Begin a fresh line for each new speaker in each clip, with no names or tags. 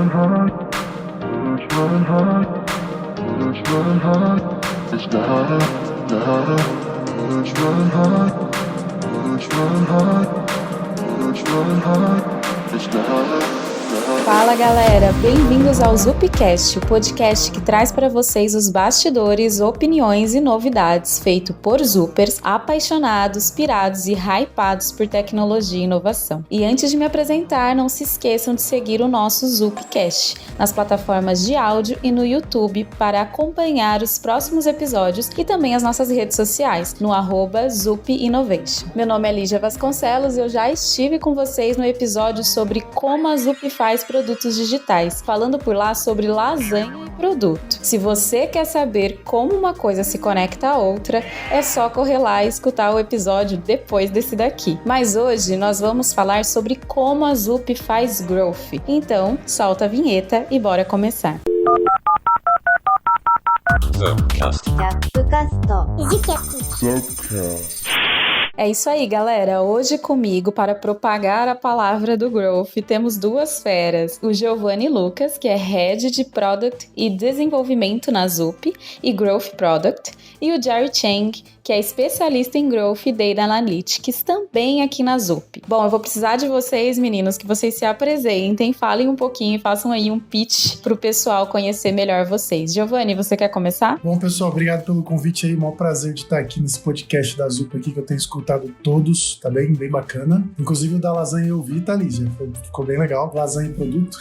running hot, it's running hot, it's running hot, it's gotta, it's running hot, it's running hot, it's running hot, it's gotta.
Fala galera, bem-vindos ao Zupcast, o podcast que traz para vocês os bastidores, opiniões e novidades feito por Zupers apaixonados, pirados e hypados por tecnologia e inovação. E antes de me apresentar, não se esqueçam de seguir o nosso Zupcast nas plataformas de áudio e no YouTube para acompanhar os próximos episódios e também as nossas redes sociais no @ZupInnovation. Meu nome é Lígia Vasconcelos e eu já estive com vocês no episódio sobre como a Zup faz produtos digitais, falando por lá sobre lasanha e produto. Se você quer saber como uma coisa se conecta à outra, é só correr lá e escutar o episódio depois desse daqui. Mas hoje nós vamos falar sobre como a Zup faz growth. Então, solta a vinheta e bora começar. É isso aí, galera. Hoje comigo, para propagar a palavra do Growth, temos duas feras. O Giovanni Lucas, que é Head de Product e Desenvolvimento na Zup e Growth Product, e o Jerry Chang, que é especialista em Growth e Data Analytics, também aqui na Zup. Bom, eu vou precisar de vocês, meninos, que vocês se apresentem, falem um pouquinho, façam aí um pitch para o pessoal conhecer melhor vocês. Giovanni, você quer começar?
Bom, pessoal, obrigado pelo convite aí. Maior prazer de estar aqui nesse podcast da Zup aqui, que eu tenho escutado todos, tá bem bacana. Inclusive o da lasanha eu vi, tá, Lígia? Ficou bem legal. Lasanha e produto.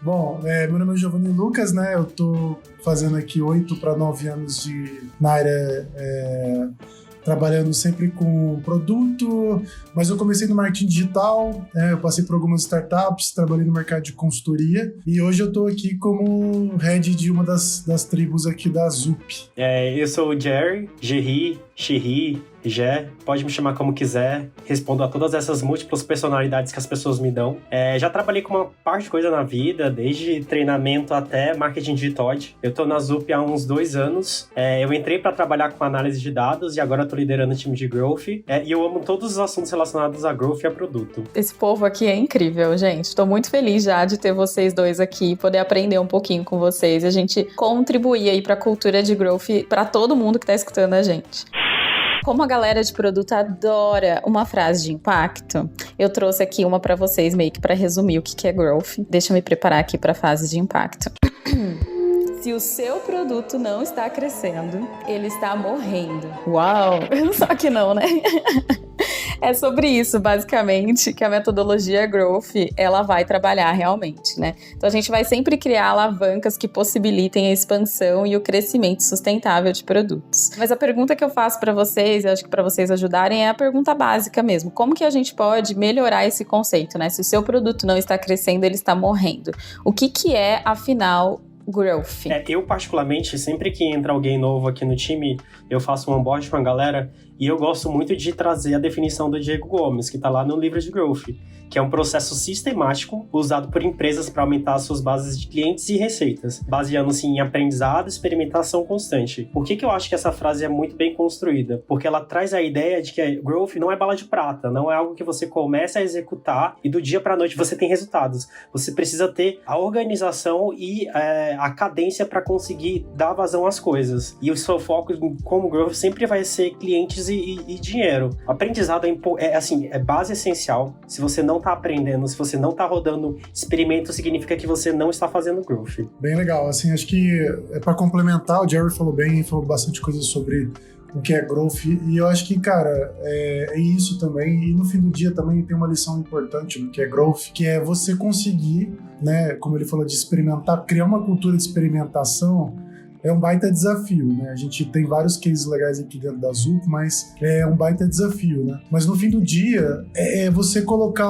Bom, meu nome é Giovanni Lucas, né? Eu tô fazendo aqui 8 para 9 anos na área, trabalhando sempre com produto, mas eu comecei no marketing digital, eu passei por algumas startups, trabalhei no mercado de consultoria e hoje eu tô aqui como head de uma das tribos aqui da Zup.
Eu sou o Jerry, Xerri, Jé, pode me chamar como quiser, respondo a todas essas múltiplas personalidades que as pessoas me dão. Já trabalhei com uma parte de coisa na vida, desde treinamento até marketing digital. Eu tô na Zup há uns 2 anos, eu entrei para trabalhar com análise de dados e agora tô liderando o time de Growth, e eu amo todos os assuntos relacionados a Growth e a produto.
Esse povo aqui é incrível, gente. Tô muito feliz já de ter vocês dois aqui, poder aprender um pouquinho com vocês e a gente contribuir aí pra cultura de Growth pra todo mundo que tá escutando a gente. Como a galera de produto adora uma frase de impacto, eu trouxe aqui uma pra vocês, meio que pra resumir o que é growth. Deixa eu me preparar aqui pra fase de impacto. Se o seu produto não está crescendo, ele está morrendo. Uau! Só que não, né? É sobre isso, basicamente, que a metodologia Growth, ela vai trabalhar realmente, né? Então, a gente vai sempre criar alavancas que possibilitem a expansão e o crescimento sustentável de produtos. Mas a pergunta que eu faço para vocês, eu acho que para vocês ajudarem, é a pergunta básica mesmo. Como que a gente pode melhorar esse conceito, né? Se o seu produto não está crescendo, ele está morrendo. O que é, afinal, growth?
Eu, particularmente, sempre que entra alguém novo aqui no time, eu faço um onboard com a galera e eu gosto muito de trazer a definição do Diego Gomes, que está lá no livro de Growth, que é um processo sistemático usado por empresas para aumentar as suas bases de clientes e receitas, baseando-se em aprendizado e experimentação constante. Por que eu acho que essa frase é muito bem construída? Porque ela traz a ideia de que Growth não é bala de prata, não é algo que você começa a executar e do dia para a noite você tem resultados. Você precisa ter a organização e a cadência para conseguir dar vazão às coisas. E o seu foco como Growth sempre vai ser clientes e dinheiro. O aprendizado é base essencial. Se você não está aprendendo, se você não está rodando experimento, significa que você não está fazendo Growth.
Bem legal. Assim, acho que para complementar, o Jerry falou bem, falou bastante coisa sobre o que é Growth, e eu acho que, cara, é isso também, e no fim do dia também tem uma lição importante do que é Growth, que é você conseguir, né, como ele falou, de experimentar, criar uma cultura de experimentação. É um baita desafio, né? A gente tem vários cases legais aqui dentro da Zup, mas é um baita desafio, né? Mas no fim do dia, é você colocar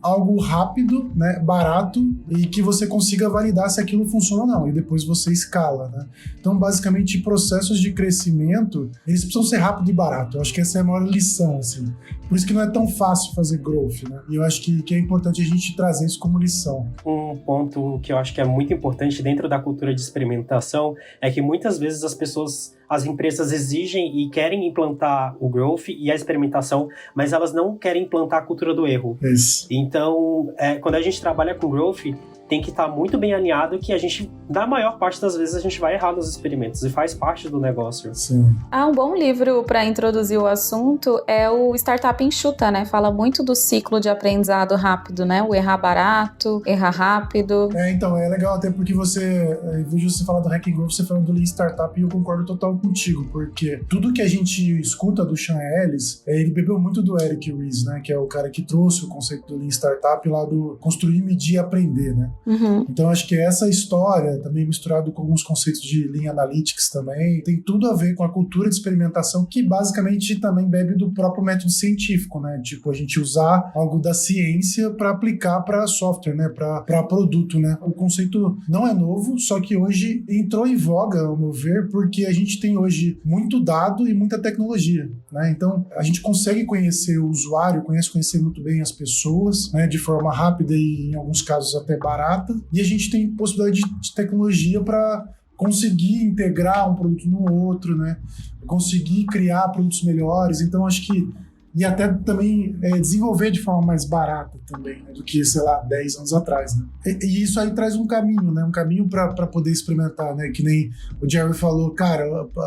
algo rápido, né, barato, e que você consiga validar se aquilo funciona ou não, e depois você escala, né? Então, basicamente, processos de crescimento, eles precisam ser rápido e barato. Eu acho que essa é a maior lição, assim. Por isso que não é tão fácil fazer growth, né? E eu acho que é importante a gente trazer isso como lição.
Um ponto que eu acho que é muito importante dentro da cultura de experimentação é que muitas vezes as empresas exigem e querem implantar o growth e a experimentação, mas elas não querem implantar a cultura do erro.
Isso.
Então, quando a gente trabalha com growth, tem que estar muito bem alinhado que a gente, na maior parte das vezes, a gente vai errar nos experimentos e faz parte do negócio.
Sim.
Um bom livro para introduzir o assunto é o Startup Enxuta, né? Fala muito do ciclo de aprendizado rápido, né? O errar barato, errar rápido.
Então, é legal até porque eu vejo você falar do Hacking Growth, você falando do Lean Startup, e eu concordo total contigo, porque tudo que a gente escuta do Sean Ellis, ele bebeu muito do Eric Ries, né? Que é o cara que trouxe o conceito do Lean Startup lá do construir, medir e aprender, né?
Uhum.
Então acho que essa história, também misturado com alguns conceitos de Lean Analytics também, tem tudo a ver com a cultura de experimentação, que basicamente também bebe do próprio método científico, né? Tipo, a gente usar algo da ciência para aplicar para software, né? Para produto, né? O conceito não é novo, só que hoje entrou em voga, ao meu ver, porque a gente tem hoje muito dado e muita tecnologia, né? Então a gente consegue conhecer o usuário, conhecer muito bem as pessoas, né? De forma rápida e em alguns casos até barata. E a gente tem possibilidade de tecnologia para conseguir integrar um produto no outro, né? Conseguir criar produtos melhores. Então, acho que e até também desenvolver de forma mais barata também, né, do que, sei lá, 10 anos atrás, né? E isso aí traz um caminho, né? Um caminho para poder experimentar, né? Que nem o Jerry falou, cara,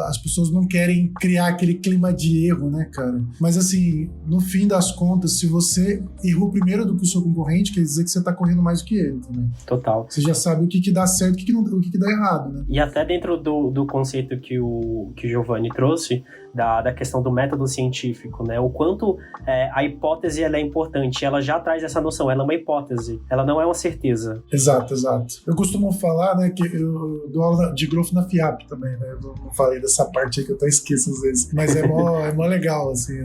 as pessoas não querem criar aquele clima de erro, né, cara? Mas assim, no fim das contas, se você errou primeiro do que o seu concorrente, quer dizer que você tá correndo mais do que ele também.
Total.
Você já sabe o que dá certo e o que dá errado, né?
E até dentro do conceito que o Giovanni trouxe, da questão do método científico, né? O quanto a hipótese ela é importante, ela já traz essa noção, ela é uma hipótese, ela não é uma certeza.
Exato. Eu costumo falar, né, que eu dou aula de growth na FIAP também, né? Eu não falei dessa parte aí que eu até esqueço às vezes, mas é mó legal, assim,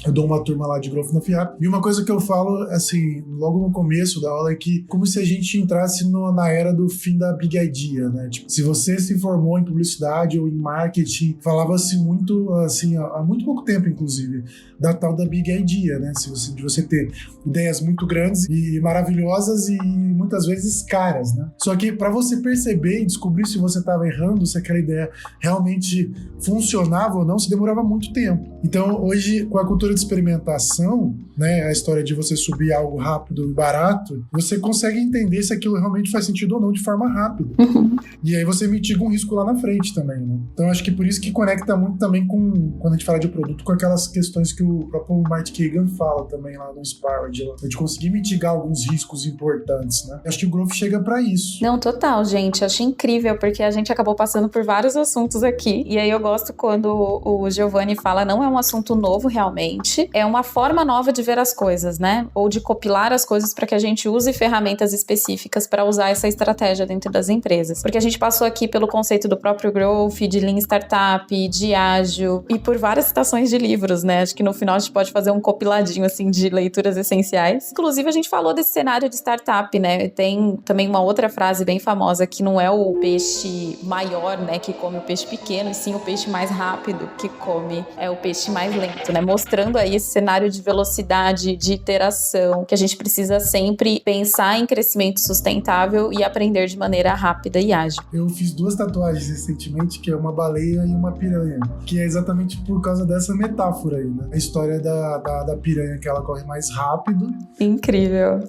eu dou uma turma lá de growth na FIAP, e uma coisa que eu falo, assim, logo no começo da aula é que como se a gente entrasse na era do fim da Big Idea, né? Tipo, se você se formou em publicidade ou em marketing, falava-se muito, assim, há muito pouco tempo, inclusive, da tal da Big Idea, né? De você ter ideias muito grandes e maravilhosas e muitas vezes caras, né? Só que para você perceber e descobrir se você estava errando, se aquela ideia realmente funcionava ou não, se demorava muito tempo. Então, hoje, com a cultura de experimentação, né, a história de você subir algo rápido e barato, você consegue entender se aquilo realmente faz sentido ou não de forma rápida.
Uhum.
E aí você mitiga um risco lá na frente também, né? Então, acho que por isso que conecta muito também com, quando a gente fala de produto, com aquelas questões que o próprio Marty Kagan fala também lá no Inspired, de conseguir mitigar alguns riscos importantes, né? Acho que o Growth chega pra isso.
Não, total, gente. Achei incrível, porque a gente acabou passando por vários assuntos aqui. E aí eu gosto quando o Giovanni fala, não é um assunto novo realmente, é uma forma nova de ver as coisas, né? Ou de compilar as coisas para que a gente use ferramentas específicas para usar essa estratégia dentro das empresas. Porque a gente passou aqui pelo conceito do próprio Growth, de Lean Startup, de ágil, e por várias citações de livros, né? Acho que no final a gente pode fazer um compiladinho, assim, de leituras essenciais. Inclusive, a gente falou desse cenário de startup, né? Tem também uma outra frase bem famosa, que não é o peixe maior, né, que come o peixe pequeno, e sim o peixe mais rápido que come o peixe mais lento, né? Mostrando aí esse cenário de velocidade, de iteração, que a gente precisa sempre pensar em crescimento sustentável e aprender de maneira rápida e ágil.
Eu fiz 2 tatuagens recentemente, que é uma baleia e uma piranha, que é exatamente por causa dessa metáfora aí, né? A história da piranha, que ela corre mais rápido.
Incrível.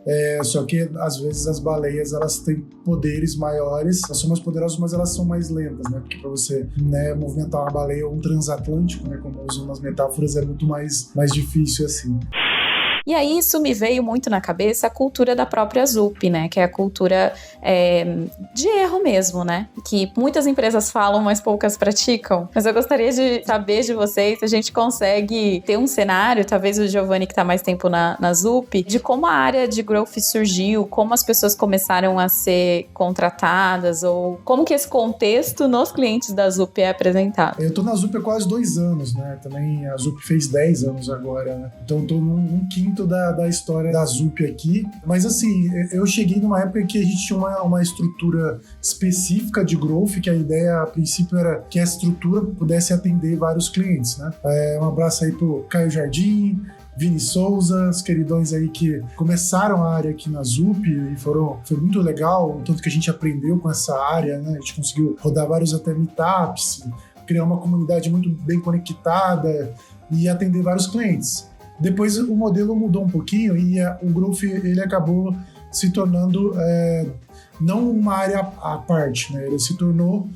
Só que, às vezes, as baleias, elas têm poderes maiores, elas são mais poderosas, mas elas são mais lentas, né? Porque pra você, né, movimentar uma baleia ou um transatlântico, né, como usam nas metáforas, é muito mais difícil assim.
E aí isso me veio muito na cabeça a cultura da própria Zup, né? Que é a cultura de erro mesmo, né? Que muitas empresas falam, mas poucas praticam. Mas eu gostaria de saber de vocês se a gente consegue ter um cenário, talvez o Giovanni que tá mais tempo na Zup, de como a área de Growth surgiu, como as pessoas começaram a ser contratadas, ou como que esse contexto nos clientes da Zup é apresentado.
Eu tô na Zup há quase 2 anos, né? Também a Zup fez 10 anos agora, né? Então eu tô num quinto da história da Zup aqui, mas assim, eu cheguei numa época que a gente tinha uma estrutura específica de growth, que a ideia a princípio era que a estrutura pudesse atender vários clientes, né? Um abraço aí pro Caio Jardim, Vini Souza, os queridões aí que começaram a área aqui na ZUP e foi muito legal, o tanto que a gente aprendeu com essa área, né? A gente conseguiu rodar vários até meetups, criar uma comunidade muito bem conectada e atender vários clientes. Depois o modelo mudou um pouquinho e o Growth ele acabou se tornando não uma área à parte, né? Ele se tornou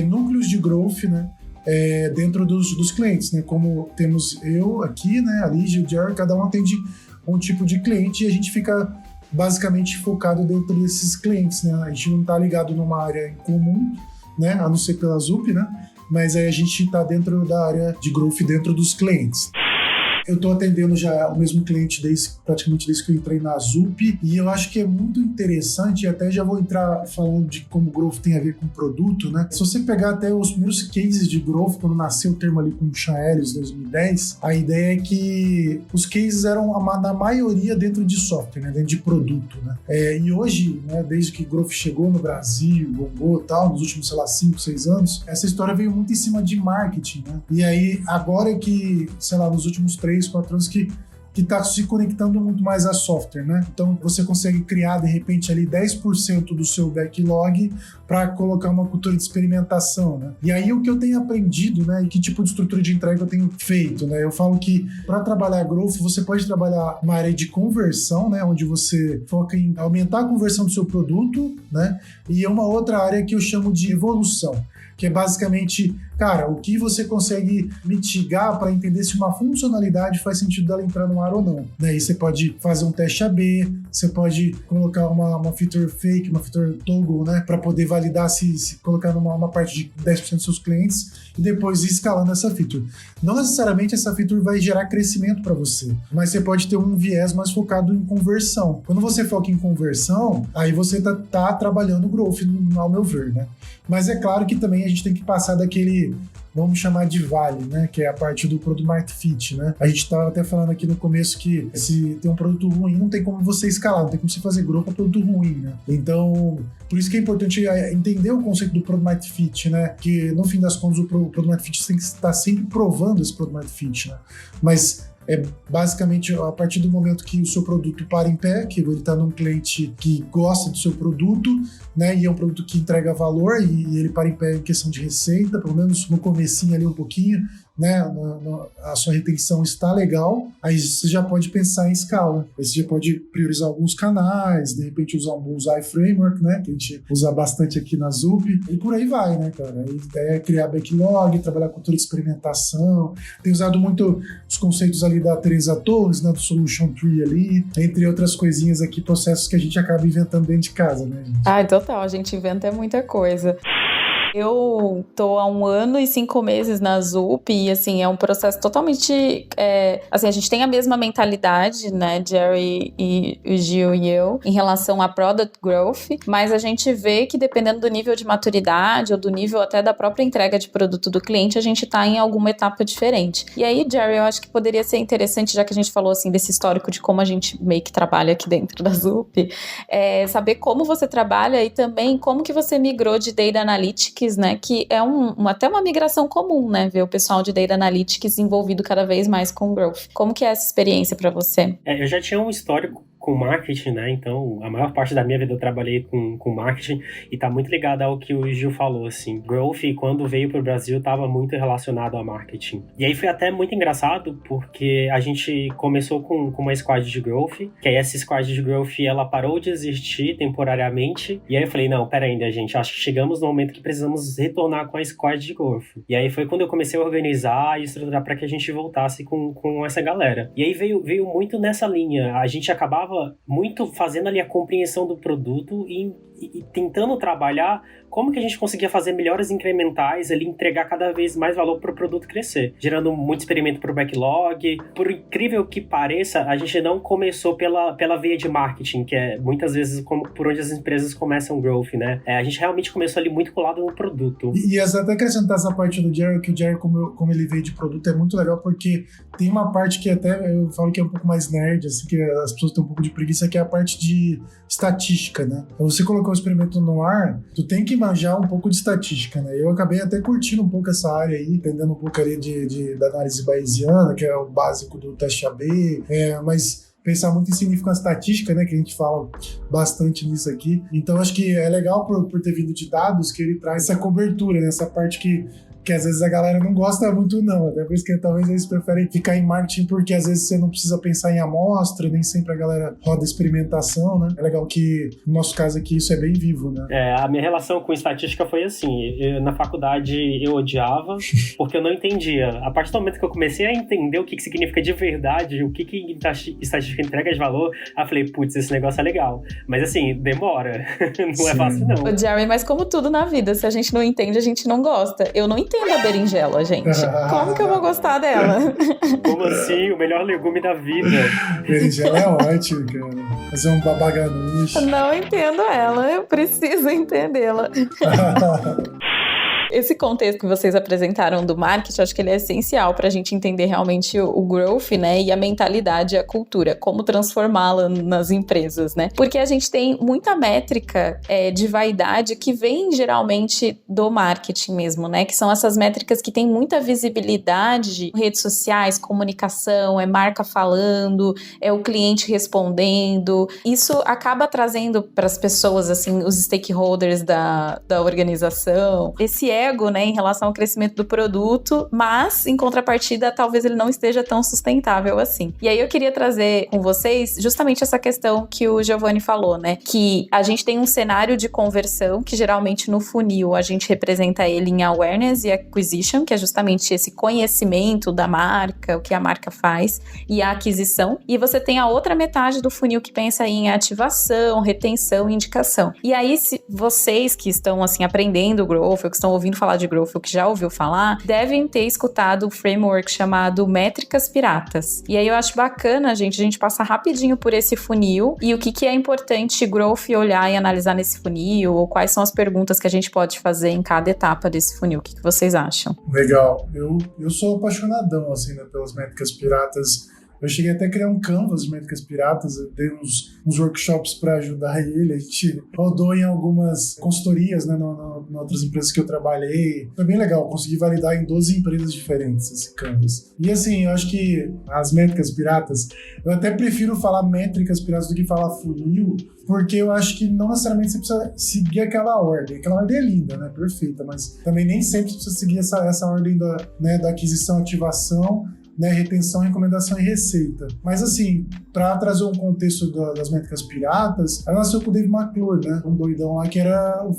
núcleos de Growth, né? Dentro dos clientes, né? Como temos eu aqui, né? A Lígia e o Jerry, cada um atende um tipo de cliente e a gente fica basicamente focado dentro desses clientes, né? A gente não está ligado numa área em comum, né? A não ser pela ZUP, né? Mas aí a gente está dentro da área de Growth dentro dos clientes. Eu estou atendendo já o mesmo cliente praticamente desde que eu entrei na ZUP e eu acho que é muito interessante, e até já vou entrar falando de como Growth tem a ver com produto, né? Se você pegar até os primeiros cases de Growth, quando nasceu o termo ali com o Sean Ellis em 2010, a ideia é que os cases eram na maioria dentro de software, né? Dentro de produto, né? E hoje, né, desde que Growth chegou no Brasil, bombou e tal, nos últimos, 5, 6 anos, essa história veio muito em cima de marketing, né? E aí, agora que, nos últimos 3, 4 anos que está se conectando muito mais a software, né? Então, você consegue criar, de repente, ali 10% do seu backlog para colocar uma cultura de experimentação, né? E aí, o que eu tenho aprendido, né? E que tipo de estrutura de entrega eu tenho feito, né? Eu falo que para trabalhar Growth, você pode trabalhar uma área de conversão, né? Onde você foca em aumentar a conversão do seu produto, né? E uma outra área que eu chamo de evolução, que é basicamente, cara, o que você consegue mitigar para entender se uma funcionalidade faz sentido dela entrar no ar ou não. Daí você pode fazer um teste AB, você pode colocar uma feature fake, uma feature toggle, né, para poder validar se colocar numa parte de 10% dos seus clientes e depois ir escalando essa feature. Não necessariamente essa feature vai gerar crescimento para você, mas você pode ter um viés mais focado em conversão. Quando você foca em conversão, aí você tá trabalhando Growth, ao meu ver, né? Mas é claro que também a gente tem que passar daquele, vamos chamar de vale, né? Que é a parte do Product Market Fit, né? A gente estava até falando aqui no começo que se tem um produto ruim, não tem como você escalar, não tem como você fazer Growth para produto ruim, né? Então, por isso que é importante entender o conceito do Product Market Fit, né? Que no fim das contas o Product Market Fit tem que estar sempre provando esse Product Market Fit, né? Mas basicamente a partir do momento que o seu produto para em pé, que ele está num cliente que gosta do seu produto, né, e é um produto que entrega valor e ele para em pé em questão de receita, pelo menos no comecinho ali um pouquinho, né, a sua retenção está legal, aí você já pode pensar em escala. Aí você já pode priorizar alguns canais, de repente usar um Bullseye Framework, né, que a gente usa bastante aqui na ZUP, e por aí vai, né, cara. Aí criar backlog, trabalhar com cultura de experimentação. Tem usado muito os conceitos ali da Teresa Torres, né, do Solution Tree ali, entre outras coisinhas aqui, processos que a gente acaba inventando dentro de casa, né, gente?
Ah, total, a gente inventa muita coisa. Eu tô há 1 ano e 5 meses na ZUP e, assim, é um processo totalmente... assim, a gente tem a mesma mentalidade, né, Jerry e o Gil e eu, em relação a Product Growth, mas a gente vê que dependendo do nível de maturidade ou do nível até da própria entrega de produto do cliente, a gente tá em alguma etapa diferente. E aí, Jerry, eu acho que poderia ser interessante, já que a gente falou, assim, desse histórico de como a gente meio que trabalha aqui dentro da ZUP, saber como você trabalha e também como que você migrou de Data Analytics, né, que é até uma migração comum, né, ver o pessoal de Data Analytics envolvido cada vez mais com Growth. Como que é essa experiência para você?
Eu já tinha um histórico com marketing, né? Então, a maior parte da minha vida eu trabalhei com marketing e tá muito ligado ao que o Gil falou, assim. Growth, quando veio pro Brasil, tava muito relacionado a marketing. E aí foi até muito engraçado, porque a gente começou com uma squad de Growth, que aí essa squad de Growth, ela parou de existir temporariamente, e aí eu falei, não, pera ainda, gente, acho que chegamos no momento que precisamos retornar com a squad de Growth. E aí foi quando eu comecei a organizar e estruturar para que a gente voltasse com essa galera. E aí veio muito nessa linha. A gente acabava muito fazendo ali a compreensão do produto e tentando trabalhar como que a gente conseguia fazer melhores incrementais ali, entregar cada vez mais valor para o produto crescer, gerando muito experimento para o backlog. Por incrível que pareça, a gente não começou pela veia de marketing, que é muitas vezes por onde as empresas começam growth, né? A gente realmente começou ali muito colado no produto.
E até acrescentar essa parte do Jerry, que o Jerry, como ele veio de produto, é muito legal, porque tem uma parte que até eu falo que é um pouco mais nerd, assim, que as pessoas têm um pouco pouco de preguiça, que é a parte de estatística, né? Então, você colocou o experimento no ar, tu tem que manjar um pouco de estatística, né? Eu acabei até curtindo um pouco essa área aí, entendendo um pouco ali da análise bayesiana, que é o básico do teste AB, mas pensar muito em significância estatística, né, que a gente fala bastante nisso aqui. Então, acho que é legal por ter vindo de dados que ele traz essa cobertura, né, essa parte que às vezes a galera não gosta muito, não. Até por isso que talvez eles preferem ficar em marketing, porque às vezes você não precisa pensar em amostra, nem sempre a galera roda experimentação, né? É legal que, no nosso caso aqui, isso é bem vivo, né?
A minha relação com estatística foi assim, na faculdade eu odiava, porque eu não entendia. A partir do momento que eu comecei a entender o que significa de verdade, o que estatística entrega de valor, eu falei, putz, esse negócio é legal. Mas assim, demora. Não é fácil, não.
Ô, Jerry, mas como tudo na vida, se a gente não entende, a gente não gosta. Eu não entendo a berinjela, gente. Como que eu vou gostar dela?
Como assim? O melhor legume da vida.
Berinjela é ótimo, cara. Fazer um babaganush.
Não entendo ela, eu preciso entendê-la. Esse contexto que vocês apresentaram do marketing, acho que ele é essencial para a gente entender realmente o growth, né, e a mentalidade e a cultura, como transformá-la nas empresas, né? Porque a gente tem muita métrica de vaidade que vem geralmente do marketing mesmo, né? Que são essas métricas que têm muita visibilidade, redes sociais, comunicação, é marca falando, é o cliente respondendo. Isso acaba trazendo para as pessoas, assim, os stakeholders da organização, esse ego, né, em relação ao crescimento do produto, mas, em contrapartida, talvez ele não esteja tão sustentável assim. E aí eu queria trazer com vocês justamente essa questão que o Giovanni falou, né, que a gente tem um cenário de conversão que geralmente no funil a gente representa ele em awareness e acquisition, que é justamente esse conhecimento da marca, o que a marca faz, e a aquisição. E você tem a outra metade do funil que pensa em ativação, retenção e indicação. E aí, se vocês que estão, assim, aprendendo o growth, ou que estão ouvindo falar de growth, ou que já ouviu falar, devem ter escutado o framework chamado Métricas Piratas. E aí eu acho bacana, a gente passar rapidinho por esse funil e o que é importante growth olhar e analisar nesse funil, ou quais são as perguntas que a gente pode fazer em cada etapa desse funil. O que vocês acham?
Legal. Eu sou apaixonadão, assim, né, pelas métricas piratas. Eu cheguei até a criar um canvas de métricas piratas, eu dei uns workshops para ajudar ele, a gente rodou em algumas consultorias, né, em outras empresas que eu trabalhei. Foi bem legal, consegui validar em 12 empresas diferentes esse canvas. E assim, eu acho que as métricas piratas, eu até prefiro falar métricas piratas do que falar funil, porque eu acho que não necessariamente você precisa seguir aquela ordem. Aquela ordem é linda, né, perfeita, mas também nem sempre você precisa seguir essa ordem da aquisição, ativação, né, retenção, recomendação e receita. Mas assim, para trazer um contexto das métricas piratas, ela nasceu com o Dave McClure, né, um doidão lá que era um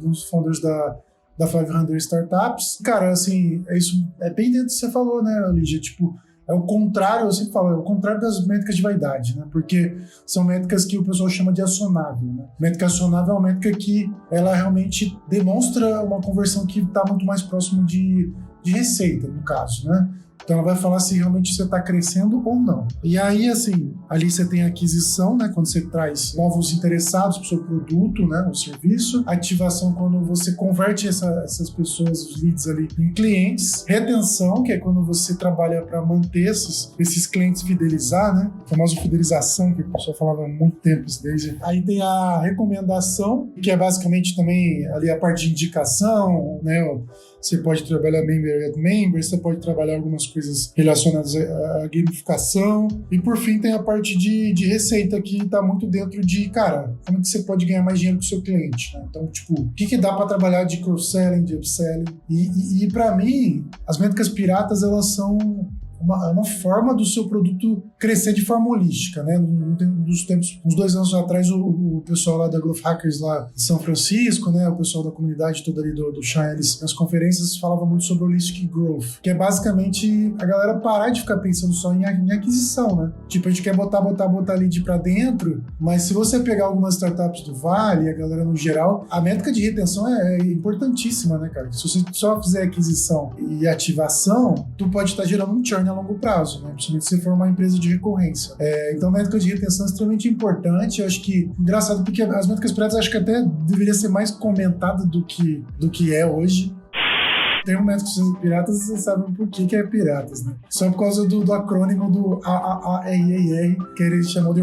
dos founders da 500 Startups. Cara, assim, isso é bem dentro do que você falou, né, Lígia? Tipo, é o contrário, eu sempre falo, é o contrário das métricas de vaidade, né? Porque são métricas que o pessoal chama de acionável, né? Métrica acionável é uma métrica que ela realmente demonstra uma conversão que está muito mais próximo de receita, no caso, né? Então ela vai falar se realmente você está crescendo ou não. E aí, assim, ali você tem a aquisição, né? Quando você traz novos interessados para o seu produto, né? O serviço. Ativação, quando você converte essas pessoas, os leads ali, em clientes. Retenção, que é quando você trabalha para manter esses clientes, fidelizar, né? A famosa fidelização, que o pessoal falava há muito tempo isso desde. Aí tem a recomendação, que é basicamente também ali a parte de indicação, né? Você pode trabalhar member at member, você pode trabalhar algumas coisas relacionadas à gamificação. E por fim tem a parte de receita, que está muito dentro de, cara, como que você pode ganhar mais dinheiro com o seu cliente, né? Então, tipo, o que dá para trabalhar de cross-selling, de upselling? E para mim, as métricas piratas, elas são uma forma do seu produto crescer de forma holística, né? Uns 2 anos atrás, o pessoal lá da Growth Hackers lá de São Francisco, né? O pessoal da comunidade toda ali do Shine, nas conferências falava muito sobre Holistic Growth, que é basicamente a galera parar de ficar pensando só em aquisição, né? Tipo, a gente quer botar lead pra dentro, mas se você pegar algumas startups do Vale, a galera no geral, a métrica de retenção é importantíssima, né, cara? Se você só fizer aquisição e ativação, tu pode estar gerando um churn a longo prazo, né? Principalmente se for uma empresa de recorrência. Então, a métrica de retenção é extremamente importante. Eu acho que, engraçado, porque as métricas piratas acho que até deveria ser mais comentada do que é hoje. termo métrico de piratas, vocês sabem por que é piratas, né? Só por causa do acrônimo do AAARR, que ele chamou de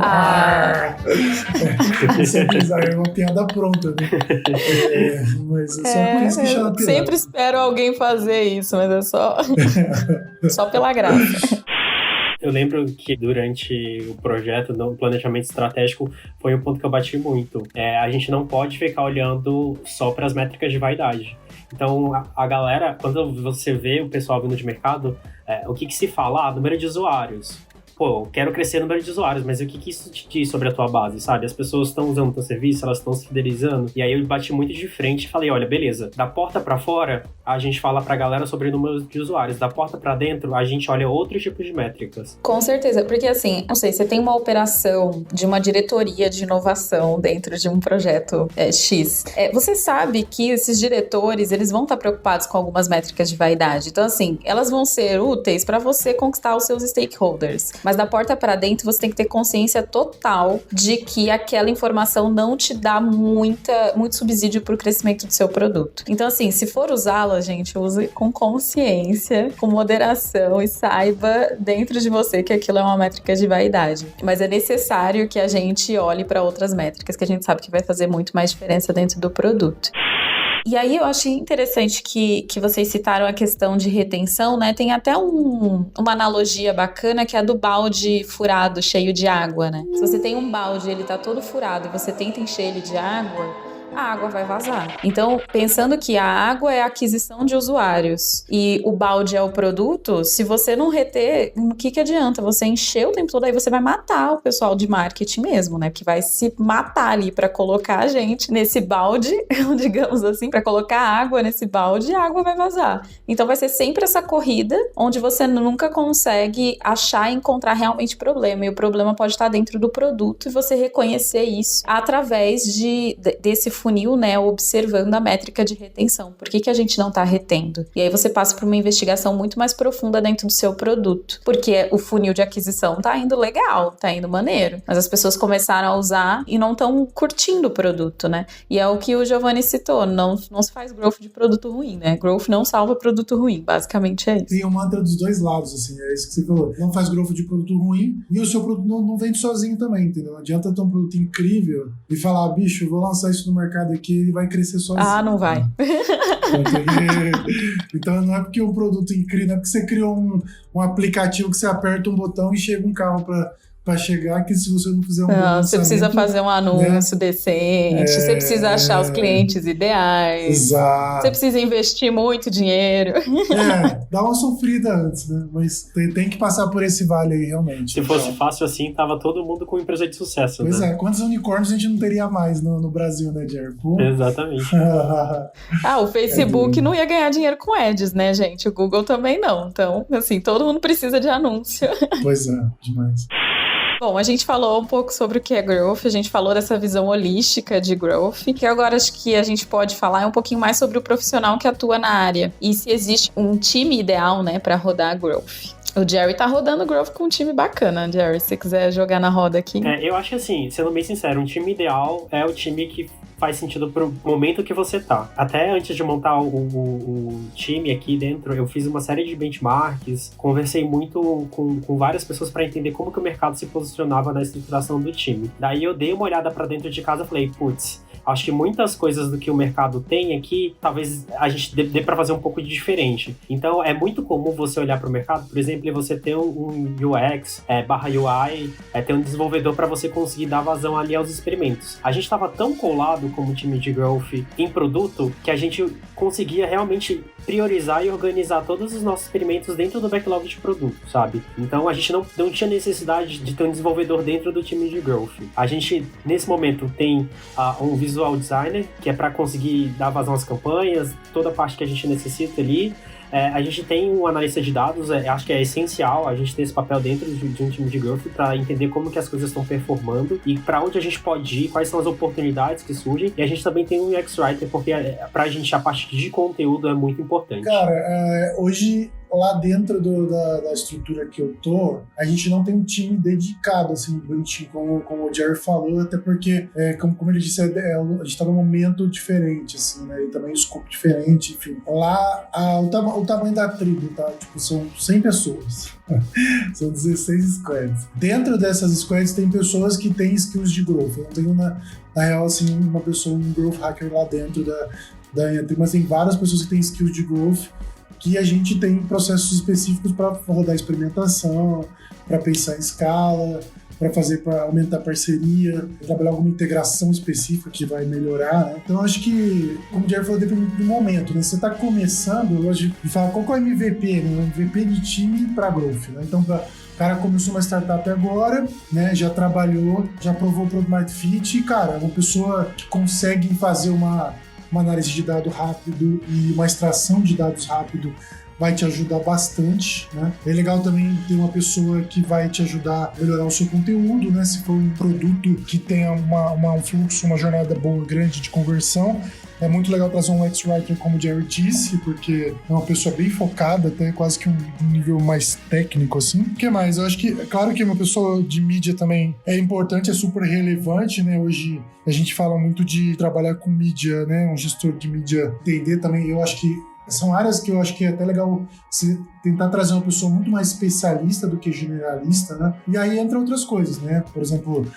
Isso é bizarro, é uma piada pronta, né? Mas é só por isso que chama pirata.
Sempre espero alguém fazer isso, mas é só pela graça.
Eu lembro que durante o projeto, no planejamento estratégico, foi um ponto que eu bati muito. A gente não pode ficar olhando só para as métricas de vaidade. Então, a galera, quando você vê o pessoal vindo de mercado, o que se fala? Número de usuários. Pô, eu quero crescer o número de usuários, mas o que isso te diz sobre a tua base, sabe? As pessoas estão usando o teu serviço, elas estão se fidelizando. E aí eu bati muito de frente e falei, olha, beleza, da porta pra fora, a gente fala pra galera sobre o número de usuários. Da porta pra dentro, a gente olha outros tipos de métricas.
Com certeza, porque assim, não sei, você tem uma operação de uma diretoria de inovação dentro de um projeto X. Você sabe que esses diretores, eles vão estar preocupados com algumas métricas de vaidade. Então, assim, elas vão ser úteis pra você conquistar os seus stakeholders. Mas da porta para dentro, você tem que ter consciência total de que aquela informação não te dá muito subsídio para o crescimento do seu produto. Então, assim, se for usá-la, gente, use com consciência, com moderação e saiba dentro de você que aquilo é uma métrica de vaidade. Mas é necessário que a gente olhe para outras métricas, que a gente sabe que vai fazer muito mais diferença dentro do produto. E aí eu achei interessante que vocês citaram a questão de retenção, né? Tem até uma analogia bacana que é a do balde furado, cheio de água, né? Se você tem um balde e ele tá todo furado e você tenta encher ele de água, a água vai vazar. Então, pensando que a água é a aquisição de usuários e o balde é o produto, se você não reter, o que adianta? Você encher o tempo todo, aí você vai matar o pessoal de marketing mesmo, né? Que vai se matar ali pra colocar a gente nesse balde, digamos assim, pra colocar água nesse balde e a água vai vazar. Então, vai ser sempre essa corrida onde você nunca consegue achar e encontrar realmente problema. E o problema pode estar dentro do produto e você reconhecer isso através desse funil, né, observando a métrica de retenção. Por que a gente não tá retendo? E aí você passa por uma investigação muito mais profunda dentro do seu produto. Porque o funil de aquisição tá indo legal, tá indo maneiro. Mas as pessoas começaram a usar e não estão curtindo o produto, né? E é o que o Giovanni citou, não se faz growth de produto ruim, né? Growth não salva produto ruim, basicamente é isso.
Tem um mantra dos dois lados, assim, é isso que você falou. Não faz growth de produto ruim e o seu produto não vende sozinho também, entendeu? Não adianta ter um produto incrível e falar, bicho, vou lançar isso no mercado aqui, ele vai crescer sozinho.
Ah, não vai.
Então não é porque um produto incrível, não é porque você criou um aplicativo que você aperta um botão e chega um carro pra chegar, que se você não fizer um bom
você precisa fazer um anúncio decente, você precisa achar os clientes ideais.
Exato.
Você precisa investir muito dinheiro.
Dá uma sofrida antes, né? Mas tem que passar por esse vale aí, realmente.
Se fosse fácil assim, tava todo mundo com empresa de sucesso,
pois
né?
Quantos unicórnios a gente não teria mais no Brasil, né, Jerry?
Exatamente.
O Facebook não ia ganhar dinheiro com ads, né, gente? O Google também não. Então, assim, todo mundo precisa de anúncio.
Pois é, demais.
Bom, a gente falou um pouco sobre o que é growth, a gente falou dessa visão holística de growth, que agora acho que a gente pode falar um pouquinho mais sobre o profissional que atua na área e se existe um time ideal, né, para rodar growth. O Jerry tá rodando growth com um time bacana, Jerry, se você quiser jogar na roda aqui.
Eu acho que assim, sendo bem sincero, um time ideal é o time que faz sentido pro momento que você tá. Até antes de montar o time aqui dentro, eu fiz uma série de benchmarks, conversei muito com várias pessoas para entender como que o mercado se posicionava na estruturação do time. Daí eu dei uma olhada para dentro de casa e falei, putz, acho que muitas coisas do que o mercado tem aqui, talvez a gente dê para fazer um pouco de diferente. Então, é muito comum você olhar para o mercado, por exemplo, e você ter um UX, /UI, ter um desenvolvedor para você conseguir dar vazão ali aos experimentos. A gente estava tão colado como time de growth em produto que a gente conseguia realmente priorizar e organizar todos os nossos experimentos dentro do backlog de produto, sabe? Então, a gente não tinha necessidade de ter um desenvolvedor dentro do time de growth. A gente, nesse momento, tem um visual designer, que é para conseguir dar vazão às campanhas, toda a parte que a gente necessita ali. A gente tem um analista de dados, acho que é essencial a gente ter esse papel dentro de um time de growth para entender como que as coisas estão performando e para onde a gente pode ir, quais são as oportunidades que surgem. E a gente também tem um UX Writer, porque pra gente a parte de conteúdo é muito importante.
Cara, hoje lá dentro da estrutura que eu tô, a gente não tem um time dedicado, assim, bonitinho, como o Jerry falou, até porque, como ele disse, a gente tá num momento diferente, assim, né? E também um escopo diferente, enfim. Lá, o tamanho da tribo, tá? Tipo, são 100 pessoas. São 16 squads. Dentro dessas squads tem pessoas que têm skills de growth. Eu não tenho, na real, assim, uma pessoa, um growth hacker lá dentro da minha tribo, mas tem várias pessoas que têm skills de growth que a gente tem processos específicos para rodar experimentação, para pensar em escala, para aumentar a parceria, trabalhar alguma integração específica que vai melhorar, né? Então, acho que, como o Jerry falou, depende do momento, né? Você está começando, eu gosto de falar qual que é o MVP, né? O MVP de time para growth, né? Então, o cara começou uma startup agora, né? Já trabalhou, já provou o Product Market Fit e, cara, uma pessoa que consegue fazer uma análise de dado rápido e uma extração de dados rápido vai te ajudar bastante, né? É legal também ter uma pessoa que vai te ajudar a melhorar o seu conteúdo, né? Se for um produto que tenha um fluxo, uma jornada boa, grande de conversão, é muito legal trazer um UX-Writer, como o Jerry disse, porque é uma pessoa bem focada, até quase que um nível mais técnico, assim. O que mais? Eu acho que, é claro que uma pessoa de mídia também é importante, é super relevante, né? Hoje a gente fala muito de trabalhar com mídia, né? Um gestor de mídia entender também, eu acho que são áreas que eu acho que é até legal você tentar trazer uma pessoa muito mais especialista do que generalista, né? E aí entra outras coisas, né? Por exemplo,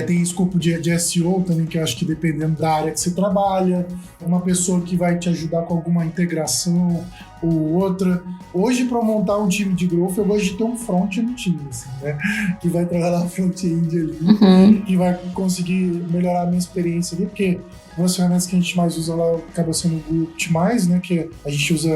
tem escopo de SEO também, que eu acho que dependendo da área que você trabalha, uma pessoa que vai te ajudar com alguma integração ou outra. Hoje, para montar um time de growth, eu gosto de ter um front no time, assim, né? Que vai trabalhar front-end ali, que vai conseguir melhorar a minha experiência ali, porque uma das ferramentas que a gente mais usa lá acaba sendo o Google Optimize, né? Que a gente usa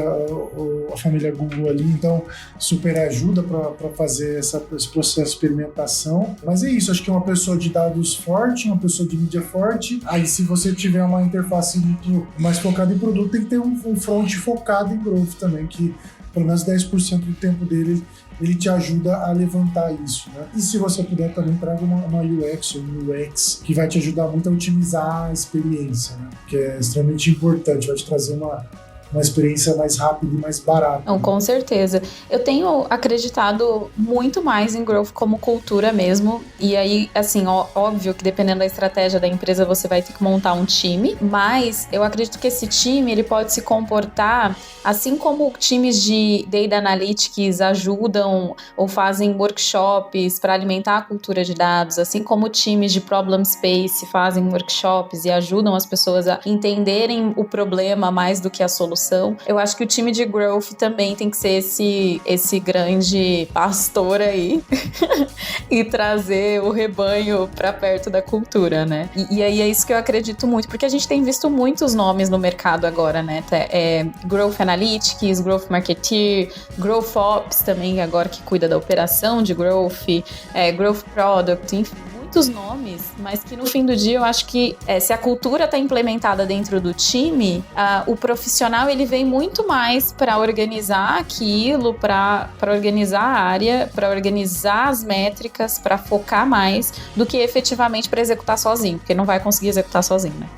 a família Google ali, então super ajuda para fazer esse processo de experimentação. Mas é isso, acho que é uma pessoa de dados forte, uma pessoa de mídia forte. Aí, se você tiver uma interface muito mais focada em produto, tem que ter um front focado em growth também, que pelo menos 10% do tempo dele ele te ajuda a levantar isso, né? E se você puder também traga uma UX ou um UX que vai te ajudar muito a otimizar a experiência, né? Que é extremamente importante, vai te trazer uma experiência mais rápida e mais barata.
Não, com certeza. Eu tenho acreditado muito mais em growth como cultura mesmo. E aí, assim, óbvio que dependendo da estratégia da empresa, você vai ter que montar um time. Mas eu acredito que esse time, ele pode se comportar assim como times de Data Analytics ajudam ou fazem workshops para alimentar a cultura de dados, assim como times de Problem Space fazem workshops e ajudam as pessoas a entenderem o problema mais do que a solução. Eu acho que o time de growth também tem que ser esse grande pastor aí e trazer o rebanho para perto da cultura, né? E aí é isso que eu acredito muito, porque a gente tem visto muitos nomes no mercado agora, né? Growth Analytics, Growth Marketeer, Growth Ops também, agora que cuida da operação de growth, Growth Product, enfim. Muitos nomes, mas que no fim do dia eu acho que se a cultura está implementada dentro do time, o profissional ele vem muito mais para organizar aquilo, para organizar a área, para organizar as métricas, para focar mais do que efetivamente para executar sozinho, porque não vai conseguir executar sozinho, né?